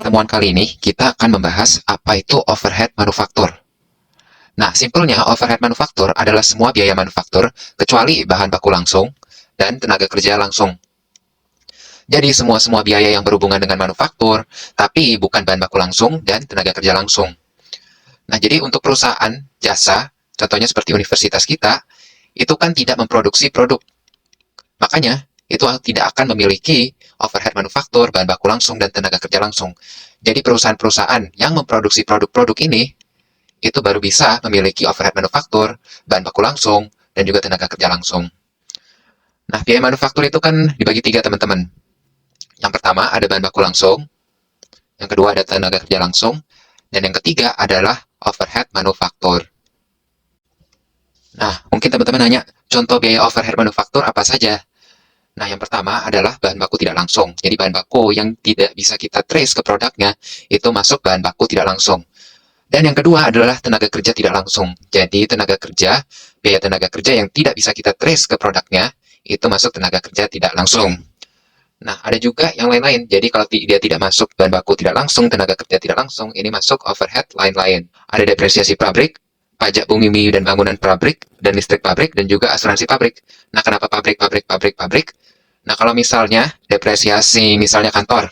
pertemuan kali ini, kita akan membahas apa itu overhead manufaktur. Nah, simpelnya overhead manufaktur adalah semua biaya manufaktur, kecuali bahan baku langsung dan tenaga kerja langsung. Jadi, semua biaya yang berhubungan dengan manufaktur, tapi bukan bahan baku langsung dan tenaga kerja langsung. Nah, jadi untuk perusahaan jasa, contohnya seperti universitas kita, itu kan tidak memproduksi produk. Makanya, itu tidak akan memiliki overhead manufaktur, bahan baku langsung, dan tenaga kerja langsung. Jadi perusahaan-perusahaan yang memproduksi produk-produk ini, itu baru bisa memiliki overhead manufaktur, bahan baku langsung, dan juga tenaga kerja langsung. Nah, biaya manufaktur itu kan dibagi 3, teman-teman. Yang pertama ada bahan baku langsung, yang kedua ada tenaga kerja langsung, dan yang ketiga adalah overhead manufaktur. Nah, mungkin teman-teman nanya, contoh biaya overhead manufaktur apa saja? Nah, yang pertama adalah bahan baku tidak langsung. Jadi bahan baku yang tidak bisa kita trace ke produknya, itu masuk bahan baku tidak langsung. Dan yang kedua adalah tenaga kerja tidak langsung. Jadi biaya tenaga kerja yang tidak bisa kita trace ke produknya, itu masuk tenaga kerja tidak langsung. Nah, ada juga yang lain-lain. Jadi kalau dia tidak masuk bahan baku tidak langsung, tenaga kerja tidak langsung, ini masuk overhead lain-lain. Ada depresiasi pabrik, pajak bumi dan bangunan pabrik, dan listrik pabrik, dan juga asuransi pabrik. Nah, kenapa pabrik? Nah, kalau misalnya depresiasi, misalnya kantor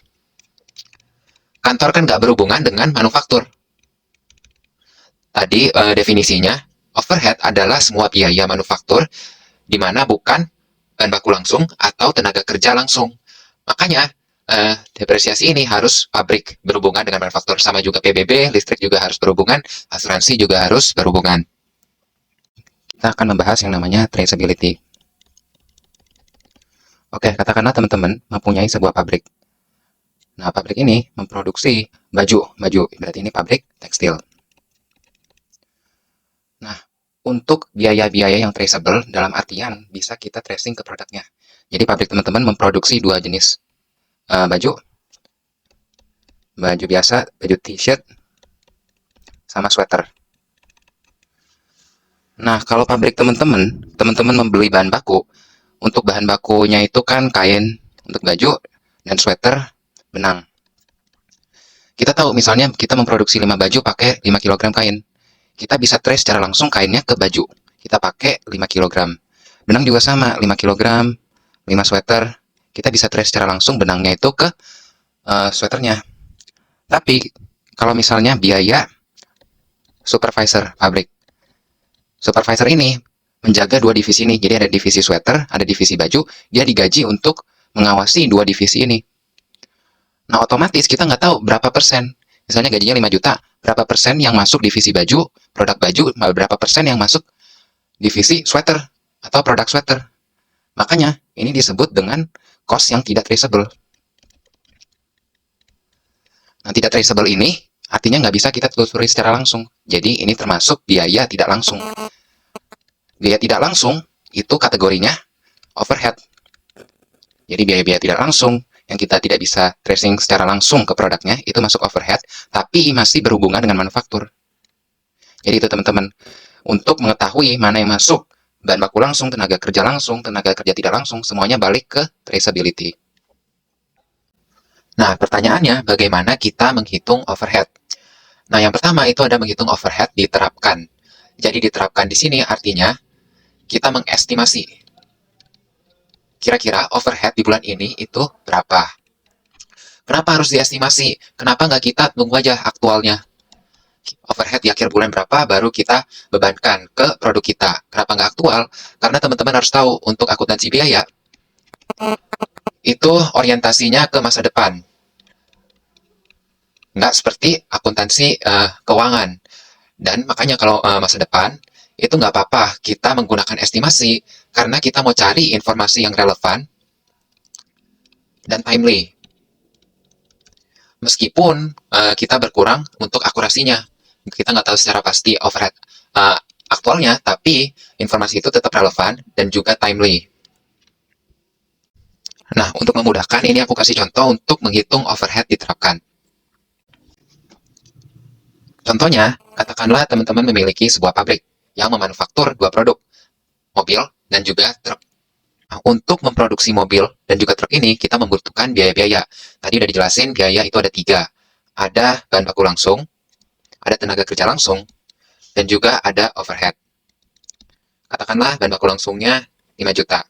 kan nggak berhubungan dengan manufaktur. Tadi definisinya, overhead adalah semua biaya manufaktur, di mana bukan bahan baku langsung atau tenaga kerja langsung. Makanya, depresiasi ini harus pabrik berhubungan dengan manufaktur. Sama juga PBB, listrik juga harus berhubungan, asuransi juga harus berhubungan. Kita akan membahas yang namanya traceability. Oke, katakanlah teman-teman mempunyai sebuah pabrik. Nah, pabrik ini memproduksi baju. Berarti ini pabrik tekstil. Nah, untuk biaya-biaya yang traceable, dalam artian bisa kita tracing ke produknya. Jadi pabrik teman-teman memproduksi 2 jenis baju. Baju biasa, baju t-shirt, sama sweater. Nah, kalau pabrik teman-teman membeli bahan baku, untuk bahan bakunya itu kan kain untuk baju dan sweater benang. Kita tahu misalnya kita memproduksi 5 baju pakai 5 kg kain. Kita bisa trace secara langsung kainnya ke baju. Kita pakai 5 kg. Benang juga sama, 5 kg, 5 sweater. Kita bisa trace secara langsung benangnya itu ke sweaternya. Tapi kalau misalnya biaya supervisor pabrik. Supervisor ini menjaga 2 divisi ini. Jadi ada divisi sweater, ada divisi baju. Dia digaji untuk mengawasi 2 divisi ini. Nah, otomatis kita nggak tahu berapa persen. Misalnya gajinya 5 juta, berapa persen yang masuk divisi baju, produk baju, berapa persen yang masuk divisi sweater atau produk sweater. Makanya, ini disebut dengan cost yang tidak traceable. Nah, tidak traceable ini artinya nggak bisa kita telusuri secara langsung. Jadi, ini termasuk biaya tidak langsung. Biaya tidak langsung itu kategorinya overhead. Jadi biaya-biaya tidak langsung yang kita tidak bisa tracing secara langsung ke produknya itu masuk overhead, tapi masih berhubungan dengan manufaktur. Jadi itu teman-teman, untuk mengetahui mana yang masuk bahan baku langsung, tenaga kerja tidak langsung, semuanya balik ke traceability. Nah, pertanyaannya bagaimana kita menghitung overhead? Nah, yang pertama itu ada menghitung overhead diterapkan. Jadi diterapkan di sini artinya kita mengestimasi kira-kira overhead di bulan ini itu berapa. Kenapa harus diestimasi? Kenapa nggak kita tunggu aja aktualnya? Overhead di akhir bulan berapa baru kita bebankan ke produk kita. Kenapa nggak aktual? Karena teman-teman harus tahu untuk akuntansi biaya itu orientasinya ke masa depan. Nggak seperti akuntansi keuangan. Dan makanya kalau masa depan, itu nggak apa-apa kita menggunakan estimasi karena kita mau cari informasi yang relevan dan timely. Meskipun kita berkurang untuk akurasinya. Kita nggak tahu secara pasti overhead aktualnya, tapi informasi itu tetap relevan dan juga timely. Nah, untuk memudahkan, ini aku kasih contoh untuk menghitung overhead diterapkan. Contohnya, katakanlah teman-teman memiliki sebuah pabrik yang memanufaktur 2 produk, mobil dan juga truk. Nah, untuk memproduksi mobil dan juga truk ini, kita membutuhkan biaya-biaya. Tadi udah dijelasin, biaya itu ada 3. ada bahan baku langsung, ada tenaga kerja langsung, dan juga ada overhead. Katakanlah bahan baku langsungnya 5 juta.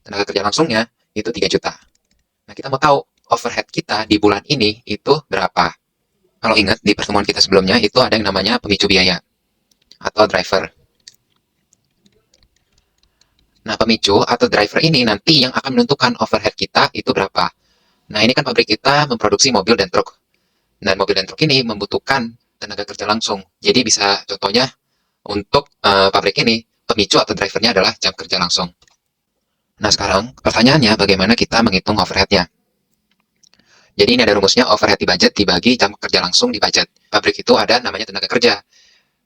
Tenaga kerja langsungnya itu 3 juta. Nah, kita mau tahu overhead kita di bulan ini itu berapa. Kalau ingat, di pertemuan kita sebelumnya itu ada yang namanya pemicu biaya atau driver. Nah, pemicu atau driver ini nanti yang akan menentukan overhead kita itu berapa. Nah, ini kan pabrik kita memproduksi mobil dan truk. Dan mobil dan truk ini membutuhkan tenaga kerja langsung. Jadi bisa contohnya untuk pabrik ini, pemicu atau drivernya adalah jam kerja langsung. Nah, sekarang pertanyaannya bagaimana kita menghitung overheadnya. Jadi ini ada rumusnya, overhead di budget dibagi jam kerja langsung di budget. Pabrik itu ada namanya tenaga kerja.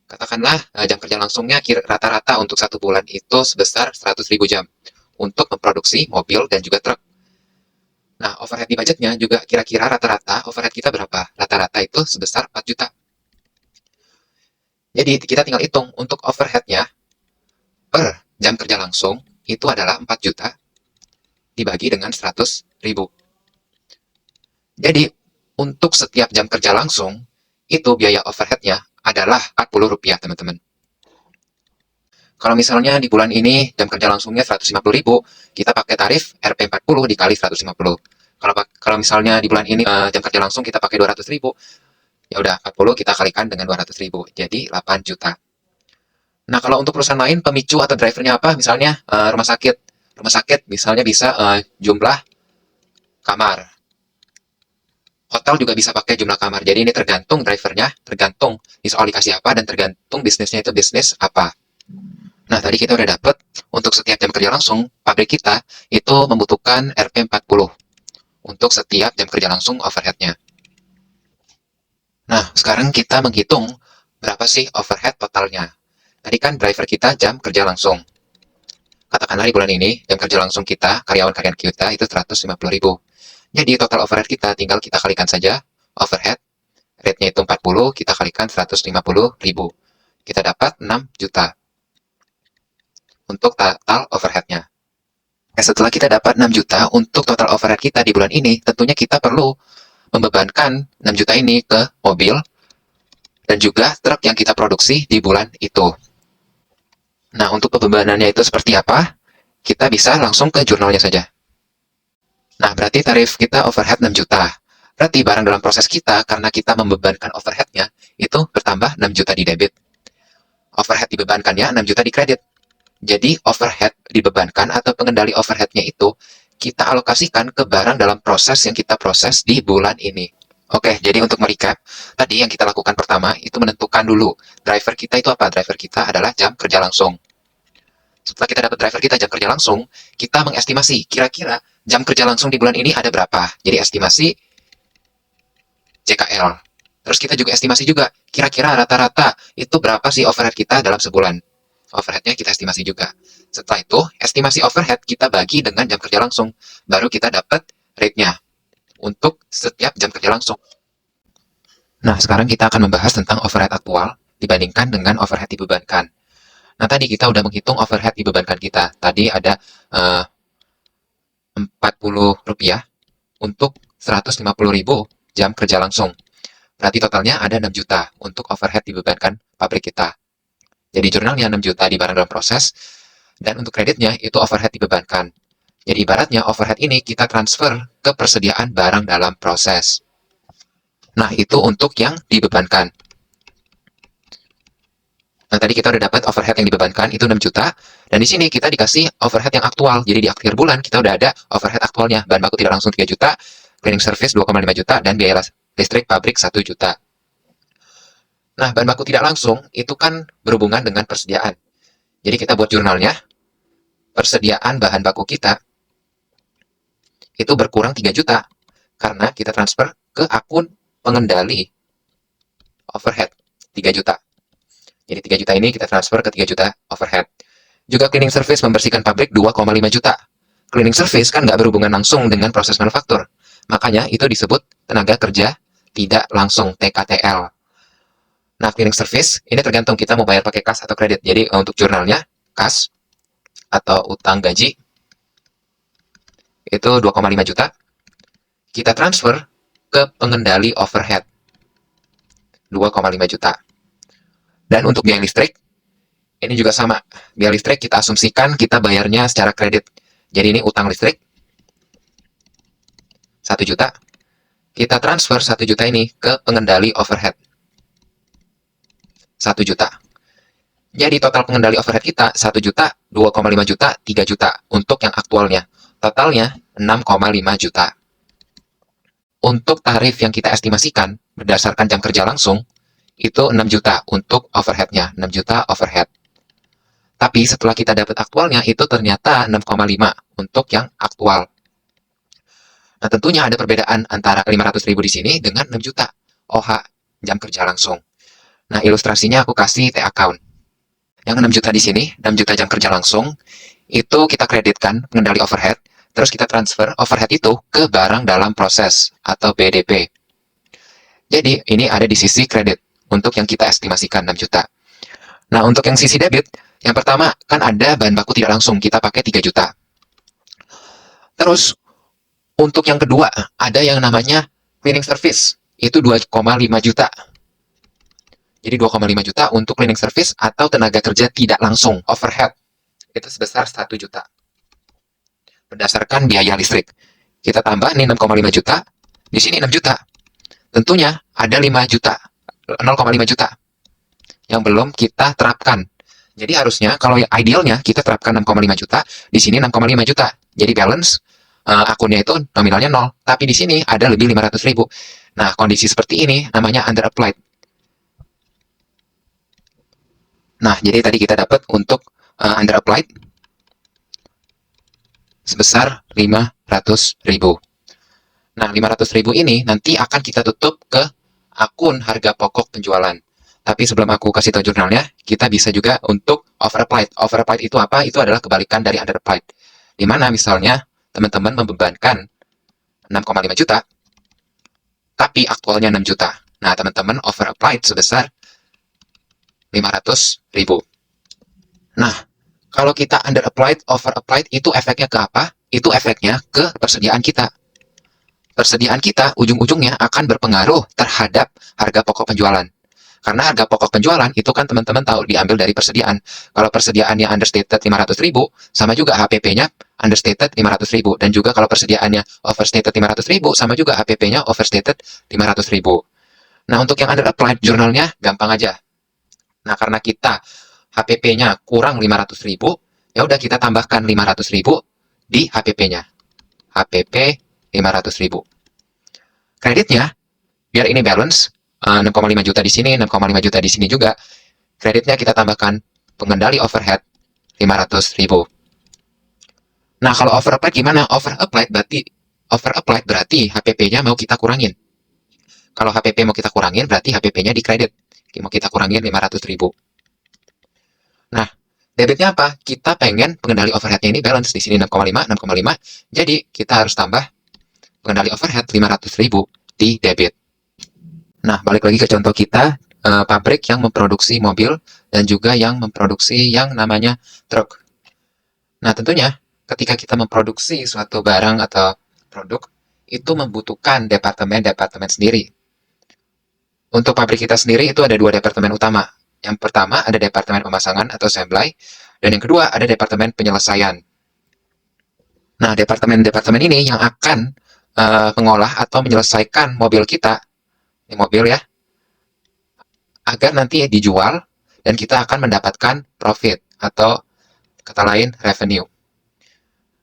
Katakanlah jam kerja langsungnya rata-rata untuk 1 bulan itu sebesar 100.000 jam untuk memproduksi mobil dan juga truk. Nah, overhead di budgetnya juga kira-kira rata-rata overhead kita berapa? Rata-rata itu sebesar 4 juta. Jadi kita tinggal hitung untuk overheadnya per jam kerja langsung itu adalah 4 juta dibagi dengan 100.000. Jadi untuk setiap jam kerja langsung itu biaya overheadnya adalah Rp40, teman-teman. Kalau misalnya di bulan ini jam kerja langsungnya 150.000, kita pakai tarif Rp40 dikali 150. Kalau misalnya di bulan ini jam kerja langsung kita pakai 200.000, ya udah 40 kita kalikan dengan 200.000, jadi 8 juta. Nah, kalau untuk perusahaan lain pemicu atau drivernya apa? Misalnya rumah sakit. Rumah sakit misalnya bisa jumlah kamar. Hotel juga bisa pakai jumlah kamar. Jadi ini tergantung drivernya, tergantung di soal dikasih apa, dan tergantung bisnisnya itu bisnis apa. Nah, tadi kita udah dapet untuk setiap jam kerja langsung, pabrik kita itu membutuhkan Rp40 untuk setiap jam kerja langsung overheadnya. Nah, sekarang kita menghitung berapa sih overhead totalnya. Tadi kan driver kita jam kerja langsung. Katakanlah di bulan ini, jam kerja langsung kita, karyawan-karyawan kita itu 150.000. Jadi total overhead kita tinggal kita kalikan saja, overhead, rate-nya itu 40, kita kalikan 150.000. Kita dapat 6 juta untuk total overhead-nya. Setelah kita dapat 6 juta untuk total overhead kita di bulan ini, tentunya kita perlu membebankan 6 juta ini ke mobil dan juga truk yang kita produksi di bulan itu. Nah, untuk pembebanannya itu seperti apa? Kita bisa langsung ke jurnalnya saja. Nah, berarti tarif kita overhead 6 juta. Berarti barang dalam proses kita, karena kita membebankan overhead-nya, itu bertambah 6 juta di debit. Overhead dibebankannya 6 juta di kredit. Jadi, overhead dibebankan atau pengendali overhead-nya itu, kita alokasikan ke barang dalam proses yang kita proses di bulan ini. Oke, jadi untuk merecap, tadi yang kita lakukan pertama, itu menentukan dulu driver kita itu apa? Driver kita adalah jam kerja langsung. Setelah kita dapat driver kita jam kerja langsung, kita mengestimasi kira-kira jam kerja langsung di bulan ini ada berapa. Jadi estimasi JKL. Terus kita juga estimasi juga kira-kira rata-rata itu berapa sih overhead kita dalam sebulan. Overheadnya kita estimasi juga. Setelah itu, estimasi overhead kita bagi dengan jam kerja langsung. Baru kita dapat rate-nya untuk setiap jam kerja langsung. Nah, sekarang kita akan membahas tentang overhead aktual dibandingkan dengan overhead dibebankan. Nah, tadi kita udah menghitung overhead dibebankan kita. Tadi ada Rp40 untuk 150.000 jam kerja langsung. Berarti totalnya ada 6 juta untuk overhead dibebankan pabrik kita. Jadi jurnalnya 6 juta di barang dalam proses, dan untuk kreditnya itu overhead dibebankan. Jadi ibaratnya overhead ini kita transfer ke persediaan barang dalam proses. Nah, itu untuk yang dibebankan. Nah, tadi kita udah dapat overhead yang dibebankan itu 6 juta, dan di sini kita dikasih overhead yang aktual. Jadi di akhir bulan kita udah ada overhead aktualnya. Bahan baku tidak langsung 3 juta, cleaning service 2,5 juta, dan biaya listrik pabrik 1 juta. Nah, bahan baku tidak langsung itu kan berhubungan dengan persediaan. Jadi kita buat jurnalnya, persediaan bahan baku kita itu berkurang 3 juta karena kita transfer ke akun pengendali overhead 3 juta. Jadi 3 juta ini kita transfer ke 3 juta overhead. Juga cleaning service membersihkan pabrik 2,5 juta. Cleaning service kan nggak berhubungan langsung dengan proses manufaktur. Makanya itu disebut tenaga kerja tidak langsung, TKTL. Nah, cleaning service ini tergantung kita mau bayar pakai kas atau kredit. Jadi untuk jurnalnya, kas atau utang gaji itu 2,5 juta. Kita transfer ke pengendali overhead 2,5 juta. Dan untuk biaya listrik, ini juga sama. Biaya listrik kita asumsikan kita bayarnya secara kredit. Jadi ini utang listrik 1 juta. Kita transfer 1 juta ini ke pengendali overhead 1 juta. Jadi total pengendali overhead kita 1 juta, 2,5 juta, 3 juta untuk yang aktualnya. Totalnya 6,5 juta. Untuk tarif yang kita estimasikan berdasarkan jam kerja langsung, itu 6 juta untuk overhead-nya, 6 juta overhead. Tapi setelah kita dapat aktualnya, itu ternyata 6,5 untuk yang aktual. Nah, tentunya ada perbedaan antara 500.000 di sini dengan 6 juta OH jam kerja langsung. Nah, ilustrasinya aku kasih T-account. Yang 6 juta di sini, 6 juta jam kerja langsung, itu kita kreditkan pengendali overhead, terus kita transfer overhead itu ke barang dalam proses atau BDP. Jadi, ini ada di sisi kredit untuk yang kita estimasikan 6 juta. Nah, untuk yang sisi debit, yang pertama kan ada bahan baku tidak langsung, kita pakai 3 juta. Terus, untuk yang kedua, ada yang namanya cleaning service, itu 2,5 juta. Jadi 2,5 juta untuk cleaning service atau tenaga kerja tidak langsung, overhead. Itu sebesar 1 juta. Berdasarkan biaya listrik. Kita tambah nih 6,5 juta, di sini 6 juta. Tentunya ada 5 juta, 0,5 juta yang belum kita terapkan. Jadi harusnya kalau idealnya kita terapkan 6,5 juta, di sini 6,5 juta. Jadi balance akunnya itu nominalnya 0, tapi di sini ada lebih 500.000. Nah, kondisi seperti ini namanya under applied. Nah, jadi tadi kita dapat untuk under applied sebesar 500.000. Nah, 500.000 ini nanti akan kita tutup ke akun harga pokok penjualan. Tapi sebelum aku kasih tahu jurnalnya, kita bisa juga untuk over applied. Over applied itu apa? Itu adalah kebalikan dari under applied. Di mana misalnya teman-teman membebankan 6,5 juta, tapi aktualnya 6 juta. Nah, teman-teman over applied sebesar 500.000. Nah, kalau kita under applied, over applied, itu efeknya ke apa? Itu efeknya ke persediaan kita. Persediaan kita ujung-ujungnya akan berpengaruh terhadap harga pokok penjualan. Karena harga pokok penjualan itu kan teman-teman tahu diambil dari persediaan. Kalau persediaannya understated 500.000, sama juga HPP-nya understated 500.000. Dan juga kalau persediaannya overstated 500.000, sama juga HPP-nya overstated 500.000. Nah, untuk yang under applied, jurnalnya gampang aja. Nah, karena kita HPP-nya kurang 500.000, ya udah kita tambahkan 500.000 di HPP-nya. HPP 500.000. Kreditnya, biar ini balance, 6,5 juta di sini, 6,5 juta di sini juga. Kreditnya kita tambahkan pengendali overhead 500.000. Nah, kalau over applied gimana? Over applied berarti HPP-nya mau kita kurangin. Kalau HPP mau kita kurangin, berarti HPP-nya dikredit. Mau kita kurangin 500.000. Nah, debitnya apa? Kita pengen pengendali overhead-nya ini balance. Di sini 6,5, 6,5. Jadi, kita harus tambah pengendali overhead 500.000 di debit. Nah, balik lagi ke contoh kita, pabrik yang memproduksi mobil dan juga yang memproduksi yang namanya truk. Nah, tentunya ketika kita memproduksi suatu barang atau produk, itu membutuhkan departemen-departemen sendiri. Untuk pabrik kita sendiri itu ada 2 departemen utama. Yang pertama ada departemen pemasangan atau assembly, dan yang kedua ada departemen penyelesaian. Nah, departemen-departemen ini yang akan mengolah atau menyelesaikan mobil kita, ini mobil ya, agar nanti dijual dan kita akan mendapatkan profit atau kata lain revenue.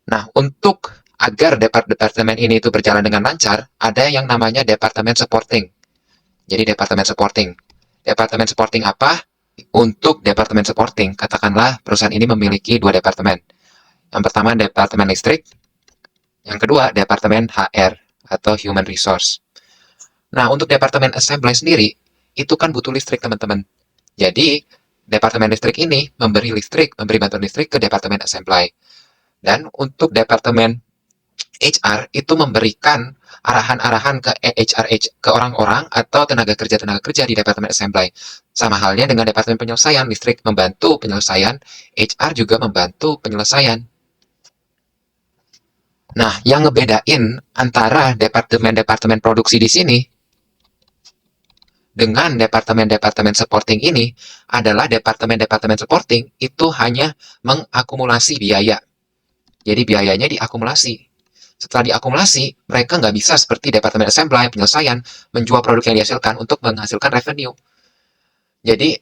Nah, untuk agar departemen ini itu berjalan dengan lancar, ada yang namanya departemen supporting. Jadi departemen supporting. Departemen supporting apa? Untuk departemen supporting, katakanlah perusahaan ini memiliki 2 departemen. Yang pertama departemen listrik, yang kedua departemen HR atau human resource. Nah, untuk departemen assembly sendiri, itu kan butuh listrik, teman-teman. Jadi, departemen listrik ini memberi bantuan listrik ke departemen assembly. Dan untuk departemen HR itu memberikan arahan-arahan ke orang-orang atau tenaga kerja di departemen assembly. Sama halnya dengan departemen penyelesaian, listrik membantu penyelesaian, HR juga membantu penyelesaian. Nah, yang ngebedain antara departemen-departemen produksi di sini dengan departemen-departemen supporting ini adalah departemen-departemen supporting itu hanya mengakumulasi biaya. Jadi biayanya diakumulasi. Setelah diakumulasi, mereka nggak bisa seperti departemen assembly, penyelesaian, menjual produk yang dihasilkan untuk menghasilkan revenue. Jadi,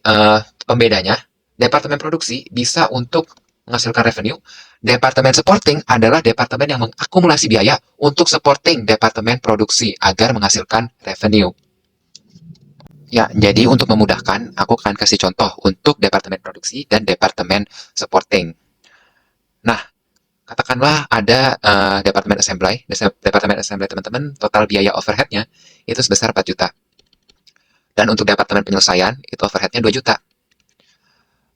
pembedanya, departemen produksi bisa untuk menghasilkan revenue, departemen supporting adalah departemen yang mengakumulasi biaya untuk supporting departemen produksi agar menghasilkan revenue. Ya, jadi untuk memudahkan, aku akan kasih contoh untuk departemen produksi dan departemen supporting. Nah, katakanlah ada departemen assembly, teman-teman, total biaya overhead-nya itu sebesar 4 juta. Dan untuk departemen penyelesaian, itu overhead-nya 2 juta.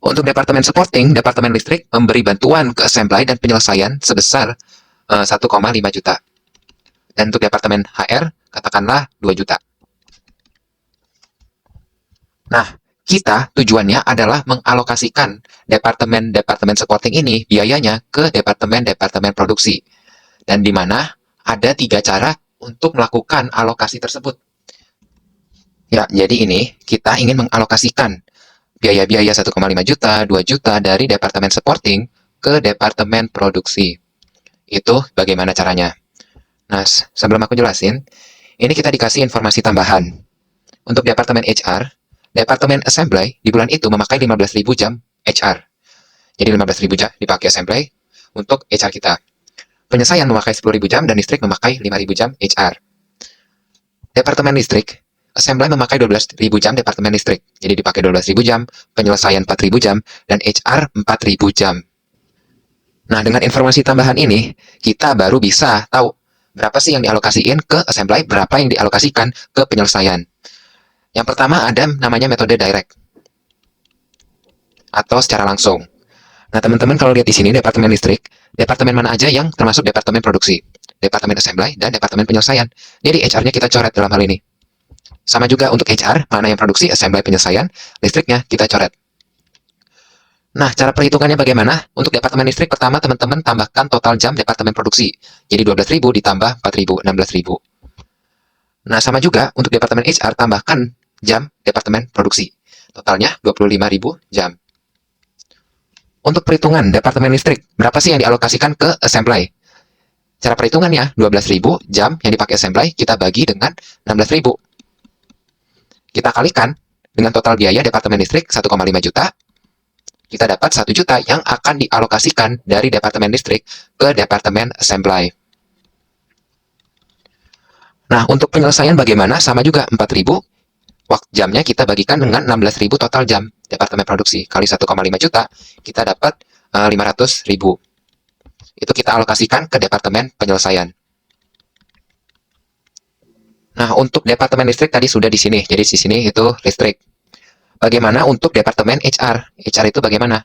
Untuk departemen supporting, departemen listrik memberi bantuan ke assembly dan penyelesaian sebesar 1,5 juta. Dan untuk departemen HR, katakanlah 2 juta. Nah, kita tujuannya adalah mengalokasikan departemen-departemen supporting ini biayanya ke departemen-departemen produksi. Dan di mana ada 3 cara untuk melakukan alokasi tersebut. Ya, jadi ini kita ingin mengalokasikan biaya-biaya 1,5 juta, 2 juta dari departemen supporting ke departemen produksi. Itu bagaimana caranya? Nah, sebelum aku jelasin, ini kita dikasih informasi tambahan. Untuk departemen HR, departemen assembly di bulan itu memakai 15.000 jam HR. Jadi 15.000 jam dipakai assembly untuk HR kita. Penyelesaian memakai 10.000 jam dan listrik memakai 5.000 jam HR. Departemen listrik, assembly memakai 12.000 jam departemen listrik. Jadi dipakai 12.000 jam, penyelesaian 4.000 jam, dan HR 4.000 jam. Nah, dengan informasi tambahan ini, kita baru bisa tahu berapa sih yang dialokasiin ke assembly, berapa yang dialokasikan ke penyelesaian. Yang pertama ada namanya metode direct atau secara langsung. Nah, teman-teman kalau lihat di sini departemen listrik, departemen mana aja yang termasuk departemen produksi, departemen assembly, dan departemen penyelesaian. Jadi HR-nya kita coret dalam hal ini. Sama juga untuk HR, mana yang produksi, assembly, penyelesaian, listriknya kita coret. Nah, cara perhitungannya bagaimana? Untuk departemen listrik, pertama teman-teman tambahkan total jam departemen produksi. Jadi 12.000 ditambah 4.000, 16.000. Nah, sama juga untuk departemen HR, tambahkan jam departemen produksi. Totalnya 25.000 jam. Untuk perhitungan departemen listrik, berapa sih yang dialokasikan ke assembly? Cara perhitungannya, 12.000 jam yang dipakai assembly, kita bagi dengan 16.000. Kita kalikan dengan total biaya departemen listrik 1,5 juta, kita dapat 1 juta yang akan dialokasikan dari departemen listrik ke departemen assembly. Nah, untuk penyelesaian bagaimana? Sama juga 4.000. Waktu jamnya kita bagikan dengan 16.000 total jam departemen produksi. Kali 1,5 juta, kita dapat 500.000. Itu kita alokasikan ke departemen penyelesaian. Nah, untuk departemen listrik tadi sudah di sini. Jadi di sini itu listrik. Bagaimana untuk departemen HR? HR itu bagaimana?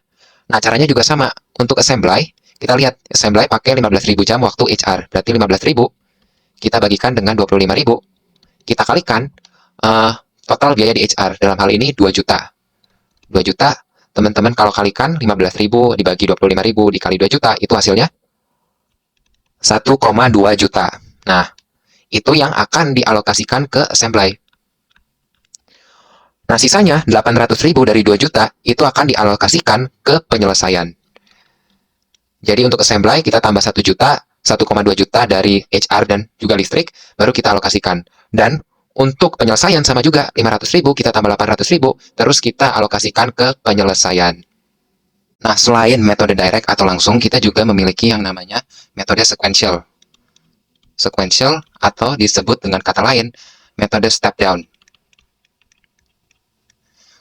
Nah, caranya juga sama. Untuk assembly, kita lihat assembly pakai 15.000 jam waktu HR. Berarti 15.000 kita bagikan dengan 25.000. Kita kalikan total biaya di HR. Dalam hal ini 2 juta. 2 juta, teman-teman kalau kalikan 15.000 dibagi 25.000 dikali 2 juta, itu hasilnya 1,2 juta. Nah, itu yang akan dialokasikan ke assembly. Nah, sisanya 800.000 dari 2 juta itu akan dialokasikan ke penyelesaian. Jadi untuk assembly kita tambah 1 juta, 1,2 juta dari HR dan juga listrik, baru kita alokasikan. Dan untuk penyelesaian sama juga, 500.000 kita tambah 800.000, terus kita alokasikan ke penyelesaian. Nah, selain metode direct atau langsung, kita juga memiliki yang namanya metode sequential. Sequential atau disebut dengan kata lain, metode step down.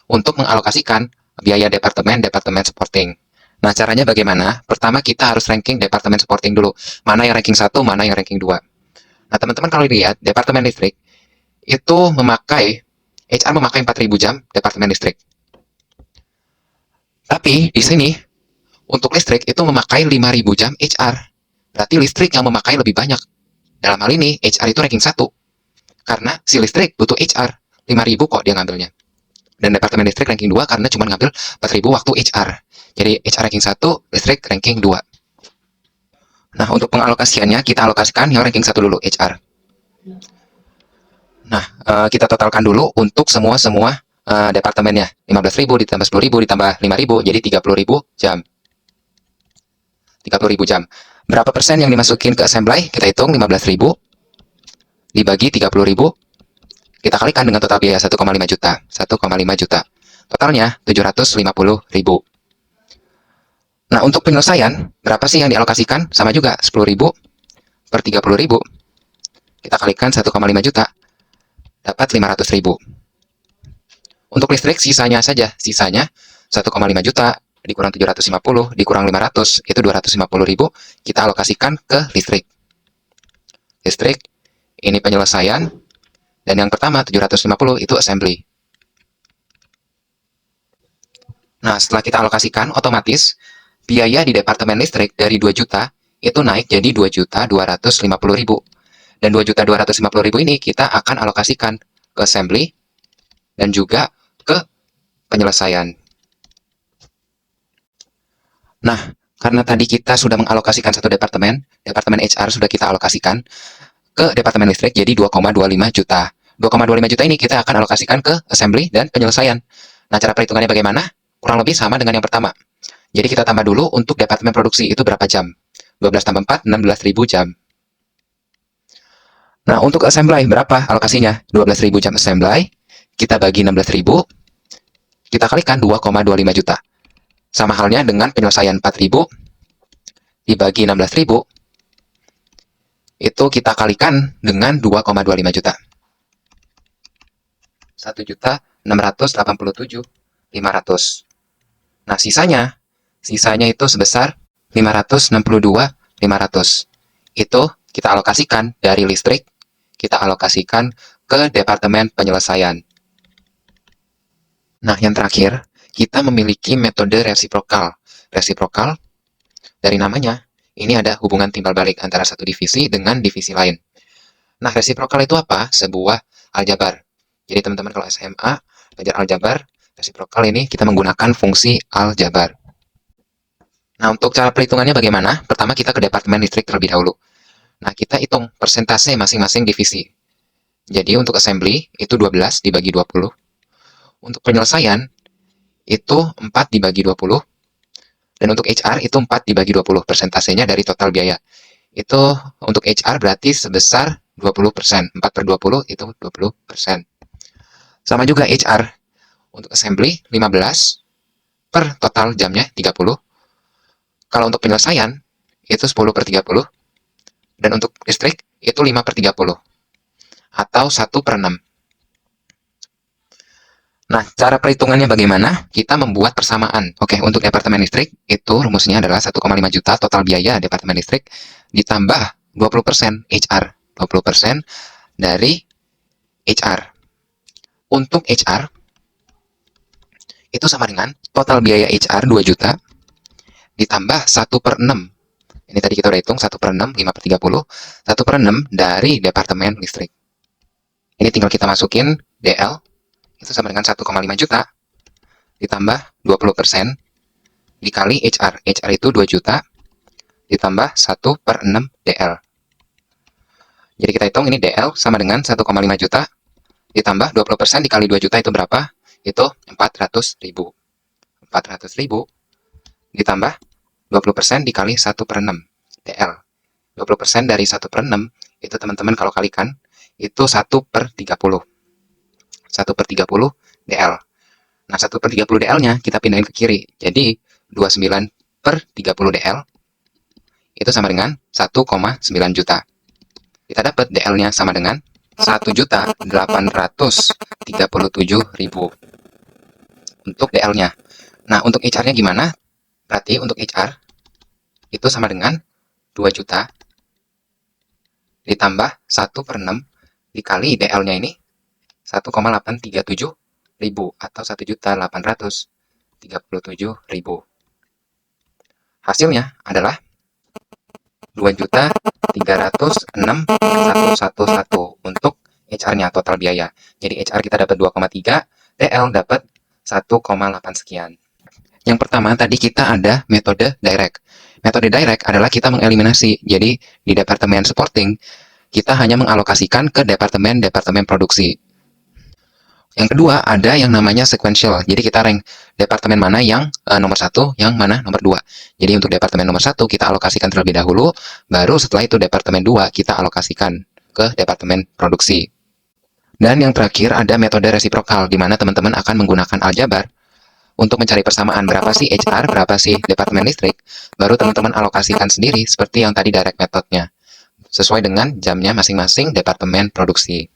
Untuk mengalokasikan biaya departemen supporting. Nah, caranya bagaimana? Pertama, kita harus ranking departemen supporting dulu. Mana yang ranking 1, mana yang ranking 2. Nah, teman-teman kalau lihat, departemen listrik, itu memakai, HR memakai 4.000 jam departemen listrik. Tapi, di sini, untuk listrik itu memakai 5.000 jam HR. Berarti listrik yang memakai lebih banyak. Dalam hal ini, HR itu ranking 1. Karena si listrik butuh HR. 5.000 kok dia ngambilnya. Dan departemen listrik ranking 2 karena cuma ngambil 4.000 waktu HR. Jadi HR ranking 1, listrik ranking 2. Nah, untuk pengalokasiannya kita alokasikan yang ranking 1 dulu, HR. Nah, kita totalkan dulu untuk semua departemennya. 15.000 ditambah 10.000 ditambah 5.000 jadi 30.000 jam. 30.000 jam. Berapa persen yang dimasukin ke assembly? Kita hitung 15.000 dibagi 30.000. Kita kalikan dengan total biaya 1,5 juta. 1,5 juta. Totalnya 750.000. Nah, untuk penyelesaian, berapa sih yang dialokasikan? Sama juga, 10.000 per 30.000. Kita kalikan 1,5 juta. Dapat 500.000. Untuk listrik, sisanya saja. Sisanya 1,5 juta dikurang 750 dikurang 500 itu 250.000 kita alokasikan ke listrik. Listrik ini penyelesaian dan yang pertama 750 itu assembly. Nah, setelah kita alokasikan otomatis biaya di departemen listrik dari 2 juta itu naik jadi 2.250.000 dan 2.250.000 ini kita akan alokasikan ke assembly dan juga ke penyelesaian. Nah, karena tadi kita sudah mengalokasikan satu departemen HR sudah kita alokasikan ke departemen listrik jadi 2,25 juta. 2,25 juta ini kita akan alokasikan ke assembly dan penyelesaian. Nah, cara perhitungannya bagaimana? Kurang lebih sama dengan yang pertama. Jadi kita tambah dulu untuk departemen produksi itu berapa jam? 12 tambah 4, 16.000 jam. Nah, untuk assembly berapa alokasinya? 12.000 jam assembly. Kita bagi 16.000. Kita kalikan 2,25 juta. Sama halnya dengan penyelesaian 4.000 dibagi 16.000. Itu kita kalikan dengan 2,25 juta. 1.687.500. Nah, sisanya itu sebesar 562.500. Itu kita alokasikan dari listrik, kita alokasikan ke departemen penyelesaian. Nah, yang terakhir, kita memiliki metode resiprokal. Resiprokal, dari namanya, ini ada hubungan timbal balik antara satu divisi dengan divisi lain. Nah, resiprokal itu apa? Sebuah aljabar. Jadi teman-teman kalau SMA, belajar aljabar, resiprokal ini kita menggunakan fungsi aljabar. Nah, untuk cara perhitungannya bagaimana? Pertama kita ke departemen listrik terlebih dahulu. Nah, kita hitung persentase masing-masing divisi. Jadi untuk assembly itu 12 dibagi 20. Untuk penyelesaian itu 4 dibagi 20. Dan untuk HR itu 4 dibagi 20. Persentasenya dari total biaya. Itu untuk HR berarti sebesar 20%. 4 per 20 itu 20%. Sama juga HR. Untuk assembly 15 per total jamnya 30. Kalau untuk penyelesaian itu 10 per 30. Dan untuk listrik itu 5 per 30. Atau 1 per 6. Nah, cara perhitungannya bagaimana? Kita membuat persamaan. Oke, untuk departemen listrik, itu rumusnya adalah 1,5 juta total biaya departemen listrik, ditambah 20% HR. 20% dari HR. Untuk HR, itu sama dengan total biaya HR 2 juta, ditambah 1 per 6. Ini tadi kita udah hitung, 1 per 6, 5 per 30. 1 per 6 dari departemen listrik. Ini tinggal kita masukin DL, itu sama dengan 1,5 juta ditambah 20% dikali HR. HR itu 2 juta ditambah 1 per 6 DL. Jadi kita hitung ini DL sama dengan 1,5 juta ditambah 20% dikali 2 juta itu berapa? Itu 400.000. 400.000 ditambah 20% dikali 1 per 6 DL. 20% dari 1 per 6 itu teman-teman kalau kalikan itu 1 per 30. 1 per 30 DL. Nah, 1 per 30 DL-nya kita pindahin ke kiri. Jadi, 29 per 30 DL itu sama dengan 1,9 juta. Kita dapat DL-nya sama dengan 1.837.000 untuk DL-nya. Nah, untuk HR-nya gimana? Berarti untuk HR itu sama dengan 2 juta ditambah 1 per 6 dikali DL-nya ini 1,837.000 atau 1.837.000. Hasilnya adalah 2.306.111 untuk HR-nya total biaya. Jadi HR kita dapat 2,3, DL dapat 1,8 sekian. Yang pertama, tadi kita ada metode direct. Metode direct adalah kita mengeliminasi. Jadi, di departemen supporting, kita hanya mengalokasikan ke departemen-departemen produksi. Yang kedua, ada yang namanya sequential. Jadi kita rank departemen mana yang nomor 1, yang mana nomor 2. Jadi untuk departemen nomor 1 kita alokasikan terlebih dahulu, baru setelah itu departemen 2 kita alokasikan ke departemen produksi. Dan yang terakhir ada metode resiprokal, di mana teman-teman akan menggunakan aljabar untuk mencari persamaan berapa sih HR, berapa sih departemen listrik, baru teman-teman alokasikan sendiri seperti yang tadi direct methodnya, sesuai dengan jamnya masing-masing departemen produksi.